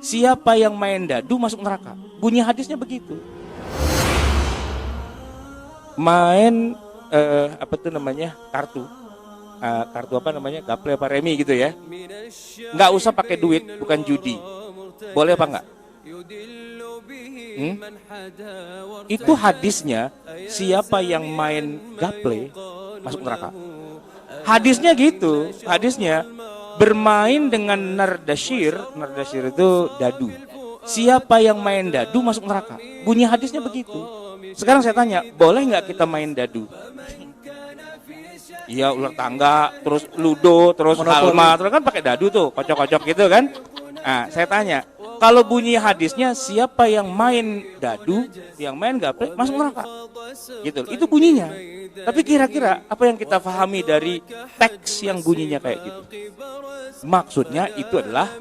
siapa yang main dadu masuk neraka. Bunyi hadisnya begitu. Main apa tuh namanya, kartu apa namanya, gaple apa remi gitu ya, nggak usah pakai duit, bukan judi, boleh apa nggak? Itu hadisnya, siapa yang main gaple masuk neraka. Hadisnya gitu, hadisnya bermain dengan nardashir itu dadu. Siapa yang main dadu masuk neraka. Bunyi hadisnya begitu. Sekarang saya tanya, boleh nggak kita main dadu? Iya, ular tangga, terus ludo, terus halma, terus kan pakai dadu tuh, kocok-kocok gitu kan. Nah, saya tanya, kalau bunyi hadisnya siapa yang main dadu, yang main gaple masuk neraka, gitu. Itu bunyinya. Tapi kira-kira apa yang kita pahami dari teks yang bunyinya kayak gitu? Maksudnya itu adalah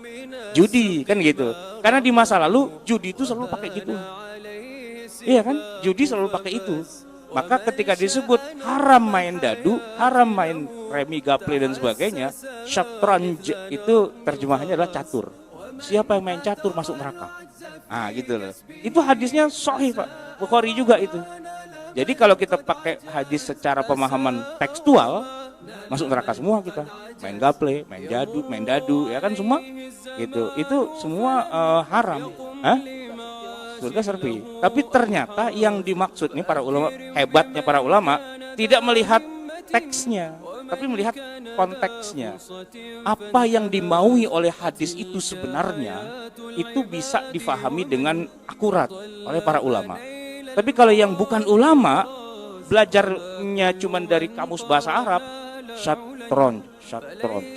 judi, kan gitu. Karena di masa lalu judi itu selalu pakai gitu. Iya kan? Judi selalu pakai itu. Maka ketika disebut haram main dadu, haram main remi, gaple dan sebagainya, syatranj itu terjemahannya adalah catur. Siapa yang main catur masuk neraka. Nah gitu loh. Itu hadisnya sahih Pak, Bukhari juga itu. Jadi kalau kita pakai hadis secara pemahaman tekstual, masuk neraka semua kita. Main gaple, main dadu, ya kan semua gitu. Itu semua haram. Hah? Surga serpi. Tapi ternyata yang dimaksud nih para ulama, hebatnya para ulama, tidak melihat teksnya, tapi melihat konteksnya. Apa yang dimaui oleh hadis itu sebenarnya itu bisa difahami dengan akurat oleh para ulama. Tapi kalau yang bukan ulama, belajarnya cuma dari kamus bahasa Arab, syatron,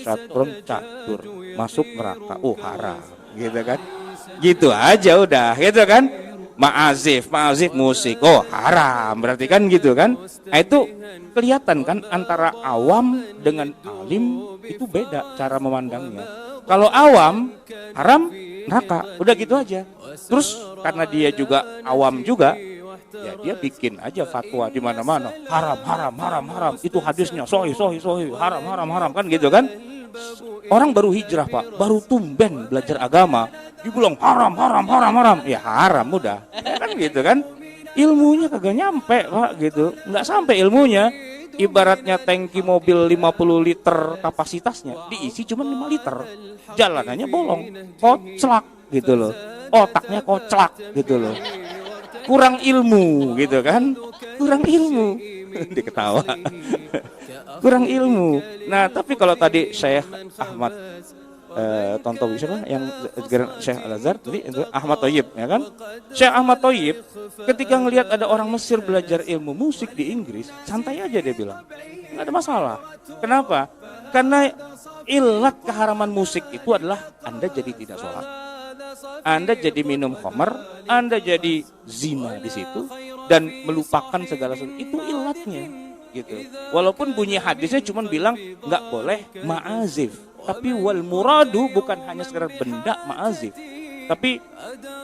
catur, masuk neraka, haram, gitu kan? Gitu aja udah, gitu kan? Ma'azif musik, haram, berarti kan gitu kan? Nah, itu kelihatan kan antara awam dengan alim itu beda cara memandangnya. Kalau awam haram, neraka, udah gitu aja. Terus karena dia juga awam juga, ya dia bikin aja fatwa di mana-mana, haram, itu hadisnya sahih, haram kan gitu kan? Orang baru hijrah Pak, baru tumben belajar agama, dibilang haram, ya haram udah, kan gitu kan? Ilmunya kagak nyampe Pak gitu, nggak sampai ilmunya. Ibaratnya tangki mobil 50 liter kapasitasnya, diisi cuma 5 liter, jalanannya bolong, koclak gitu loh, otaknya koclak gitu loh, kurang ilmu gitu kan, kurang ilmu. Diketawa. Kurang ilmu. Nah, tapi kalau tadi Syekh Ahmad Tontowi yang Syekh Al-Azhar tadi itu Ahmad Thayyib, ya kan? Syekh Ahmad Thayyib ketika ngelihat ada orang Mesir belajar ilmu musik di Inggris, santai aja dia bilang. Enggak ada masalah. Kenapa? Karena ilat keharaman musik itu adalah Anda jadi tidak sholat, Anda jadi minum khamar, Anda jadi zina di situ dan melupakan segala sesuatu. Itu ilatnya gitu. Walaupun bunyi hadisnya cuma bilang nggak boleh ma'azif, tapi wal muradu bukan hanya sekedar benda ma'azif, tapi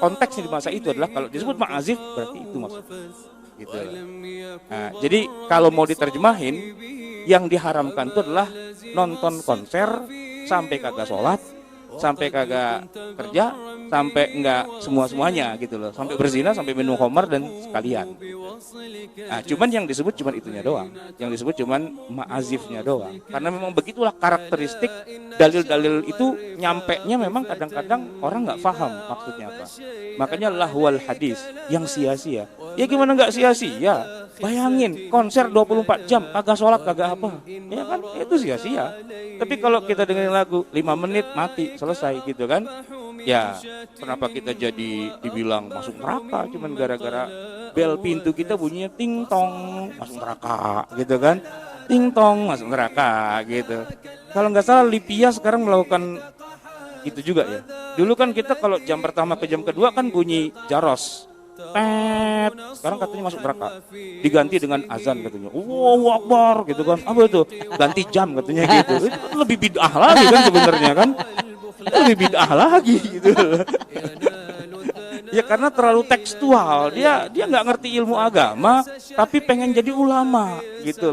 konteksnya di masa itu adalah kalau disebut ma'azif berarti itu maksudnya gitu. Nah, jadi kalau mau diterjemahin, yang diharamkan itu adalah nonton konser sampai kagak sholat, sampai kagak kerja, sampai enggak semuanya gitu loh, sampai berzina, sampai minum khamar dan sekalian. Nah, cuman yang disebut cuman itunya doang, yang disebut cuman ma'azifnya doang, karena memang begitulah karakteristik dalil-dalil itu, nyampenya memang kadang-kadang orang nggak paham maksudnya apa. Makanya lahwal hadis, yang sia-sia. Ya gimana nggak sia-sia? Bayangin konser 24 jam kagak sholat kagak apa, ya kan itu sia-sia. Tapi kalau kita dengerin lagu 5 menit mati selesai gitu kan, ya kenapa kita jadi dibilang masuk neraka cuman gara-gara bel pintu kita bunyinya ting tong masuk neraka gitu kan, ting tong masuk neraka gitu. Kalau nggak salah Libya sekarang melakukan itu juga ya. Dulu kan kita kalau jam pertama ke jam kedua kan bunyi jaros, tet, sekarang katanya masuk neraka, diganti dengan azan katanya, Allahu Akbar gitu kan, apa itu, ganti jam katanya gitu. Itu lebih bid'ah lagi kan sebenarnya kan, lebih bid'ah lagi gitu. Ya karena terlalu tekstual, dia nggak ngerti ilmu agama tapi pengen jadi ulama gitu.